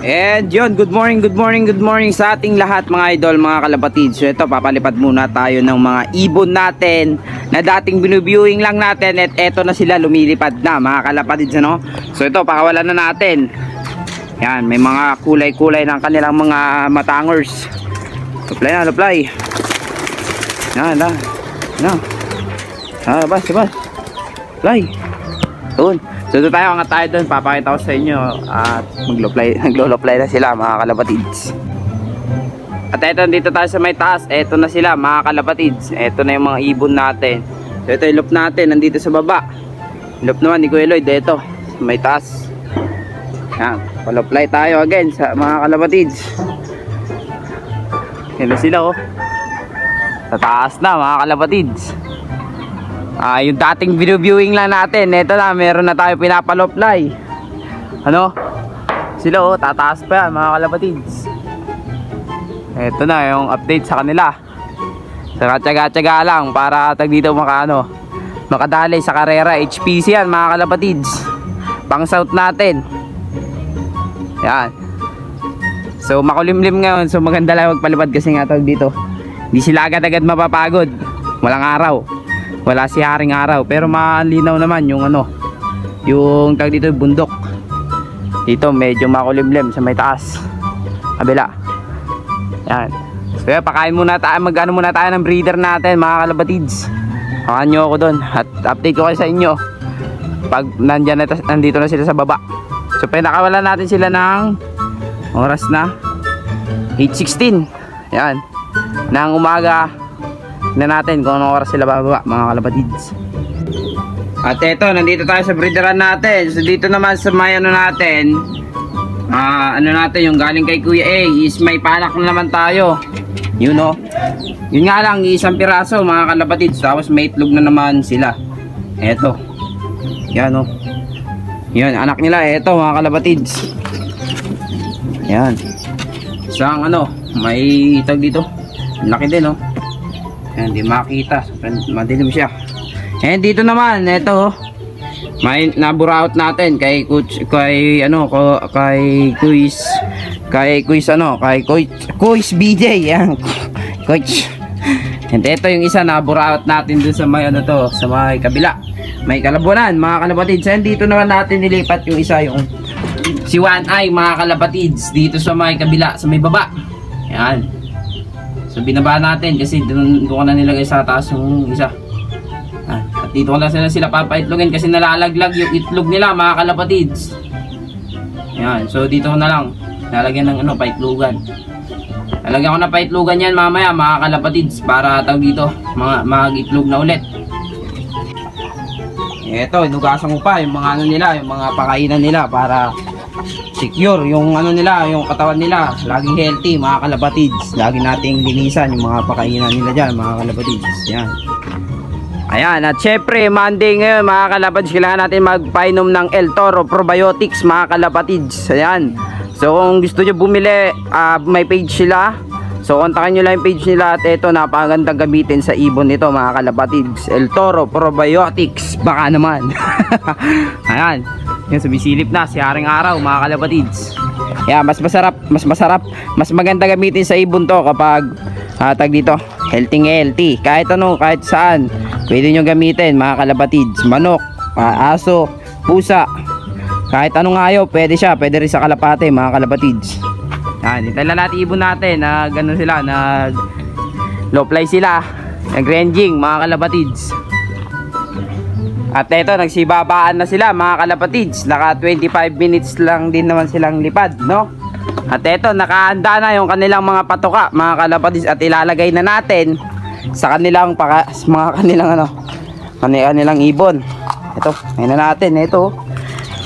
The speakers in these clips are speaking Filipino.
And yun, good morning sa ating lahat mga idol, mga kalapatid. So ito, papalipad muna tayo ng mga ibon natin na dating binuviewing lang natin. At eto na sila, lumilipad na mga kalapatid, ano? So ito, pakawalan na natin. Yan, may mga kulay-kulay ng kanilang mga matangers. Supply na, supply. Yan, labas. Supply. Doon. So ito tayo, angat tayo doon, papakita ko sa inyo at naglo-apply na sila mga kalapatids. At eto, dito tayo sa may taas. Eto na sila mga kalapatids. Eto na yung mga ibon natin. So ito yung loop natin, nandito sa baba. Loop naman ni Kuya Lloyd, eto sa may taas. Yan, pal-apply tayo again sa mga kalapatids. Yan na sila oh. Sa taas na mga kalapatids. Yung dating video viewing lang natin, eto na, meron na tayo pinapaloplay. Ano? Sila oh, tataas pa yan mga kalapatids. Eto na yung update sa kanila. Saka tsaga-tsaga lang para tag dito makadali sa karera. HPC yan mga kalapatids. Pang south natin. Yan. So makulimlim ngayon, so maganda lang magpalipad kasi nga tag dito hindi sila agad-agad mapapagod. Walang araw. Wala si haring araw, pero malinaw naman yung yung tag dito bundok. Dito medyo makulimlim sa may taas. Kabila. Yan. So pakain muna tayo, muna tayo ng breeder natin mga kalapatids. Pakain nyo ako doon at update ko kayo sa inyo pag nandito na sila sa baba. So pinakawalan natin sila ng oras na 8:16. Yan. Nang umaga na natin kung anong oras sila bababa mga kalapatids. At eto, nandito tayo sa breederan natin. So dito naman sa may natin, yung galing kay Kuya A is may palak na naman tayo. Yun yun nga lang, isang piraso mga kalapatids. Tapos may itlog na naman sila. Eto. Yan yun, anak nila, eto mga kalapatids. Yan. Isang may itag dito. Laki din hindi makita, madilim siya. And dito naman, ito may naburaot natin kay Kuis BJ yan. Coach. And ito yung isa naburaot natin dun sa may sa may kabila. May kalabunan mga kalapatids. And dito naman natin nilipat yung isa, yung si One Eye mga kalapatids, dito sa may kabila, sa may baba. Yan. So binaba natin kasi doon ko na nilagay sa taas yung isa. At dito ko na sila papaitlogin kasi nalalaglag yung itlog nila mga kalapatids. Yan, so dito ko na lang lalagyan ng paitlogan. Lalagyan ko na paitlogan yan mamaya mga kalapatids para dito mag-itlog na ulit. Ito, inugasan ko pa yung mga nila, yung mga pakainan nila para secure yung nila, yung katawan nila laging healthy mga kalapatids. Lagi nating linisan yung mga pakainan nila dyan mga kalapatids. Yan. Ayan, at syempre Monday ngayon mga kalapatids, kailangan natin magpainom ng El Toro Probiotics mga kalapatids. Ayan. So kung gusto nyo bumili, may page sila. So kontakin nyo lang yung page nila. At ito, napakagandang gamitin sa ibon nito mga kalapatids. El Toro Probiotics. Baka naman. Ayan. Yan, sumisilip na si haring araw mga kalapatids. Yeah, mas maganda gamitin sa ibon to kapag dito healthy. Kahit kahit saan pwede nyo gamitin mga kalapatids. Manok, aso, pusa, kahit anong ayaw pwede siya. Pwede rin sa kalapate mga kalapatids. Yan, ito lang natin ibon natin na gano'n sila, nag low fly sila, nag ranging mga kalapatids. At eto, nagsibabaan na sila mga kalapatids. Naka 25 minutes lang din naman silang lipad, At eto, nakahanda na yung kanilang mga patoka mga kalapatids. At ilalagay na natin sa kanilang kanilang ibon. Ito, ngayon na natin. Ito,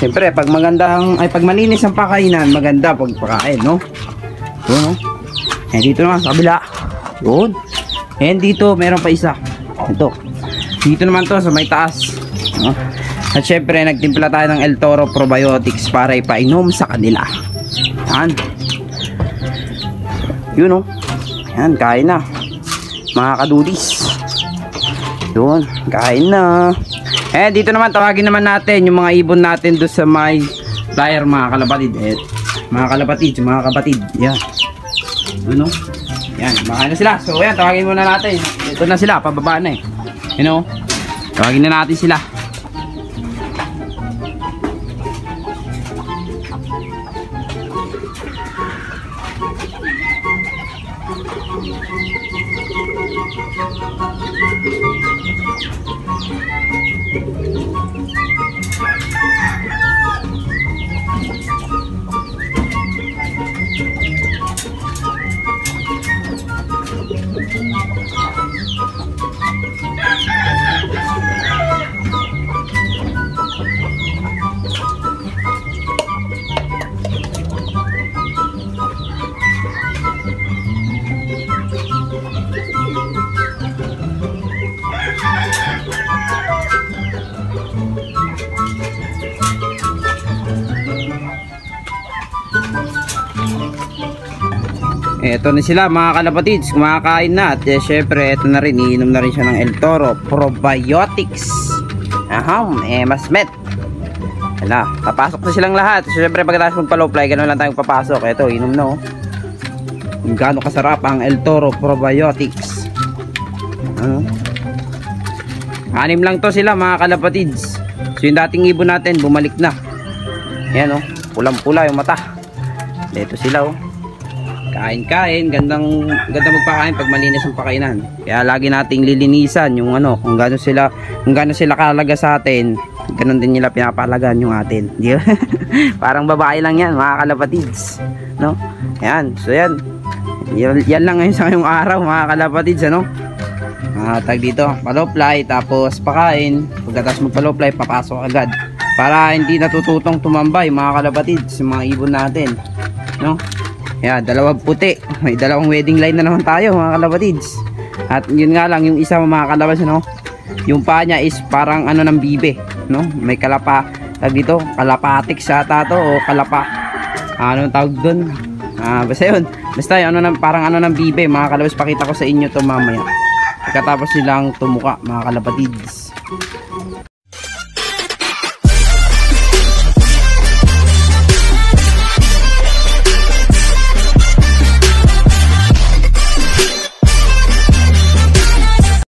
siyempre pag pag malinis ang pakainan, maganda pag pakain, Yun, And dito naman sa kabila. Yun. And dito meron pa isa. Ito. Dito naman to sa may taas. At syempre nagtimpla tayo ng El Toro Probiotics para ipainom sa kanila. Yan. Yun Yan, kain na mga kadudis. Yun, kain na. Dito naman tawagin naman natin yung mga ibon natin doon sa may flyer mga kalapatid. mga kalapatids, mga kapatid. Yan. Ano? Yan, makain na sila. So yan, tawagin muna natin. Ito na sila, pababa na eh. You know? Tawagin na natin sila. Eto na sila mga kalapatids, kumakain na. At syempre eto na rin, iinom na rin siya ng El Toro Probiotics. Aham, masmet. Wala, papasok na silang lahat. Syempre pagkatapos magpa-low fly, gano'n lang tayong papasok. Eto, inom na oh. Gano'n kasarap ang El Toro Probiotics. Ano? 6 lang to sila mga kalapatids. So yung dating ibon natin bumalik na. Ayan oh, pulang-pula yung mata. Eto sila oh. Kain-kain, gandang magpakain pag malinis ang pakainan. Kaya lagi nating lilinisan yung ano, kung gaano sila kalaga sa atin, ganun din nila pinapahalagaan yung atin. Parang babae lang yan, mga kalapatids, no? Ayan, so yan. Yan lang ngayon sa ngayong araw, mga kalapatids, ano? Tag dito, pa-low fly, tapos pakain. Pagkatapos magpa-low fly, papasok agad. Para hindi natututong tumambay, mga kalapatids, yung mga ibon natin, no? Yan, dalawang puti. May dalawang wedding line na naman tayo mga kalapatids. At yun nga lang, yung isa mga kalabas, no? Yung paa niya is parang ano ng bibe, no? May kalapa, tag dito, kalapatik sa to o kalapa. Anong tawag doon? Basta yun. Basta yun, parang ano ng bibe mga kalabas. Pakita ko sa inyo to mamaya. Pagkatapos nilang tumuka mga kalapatids.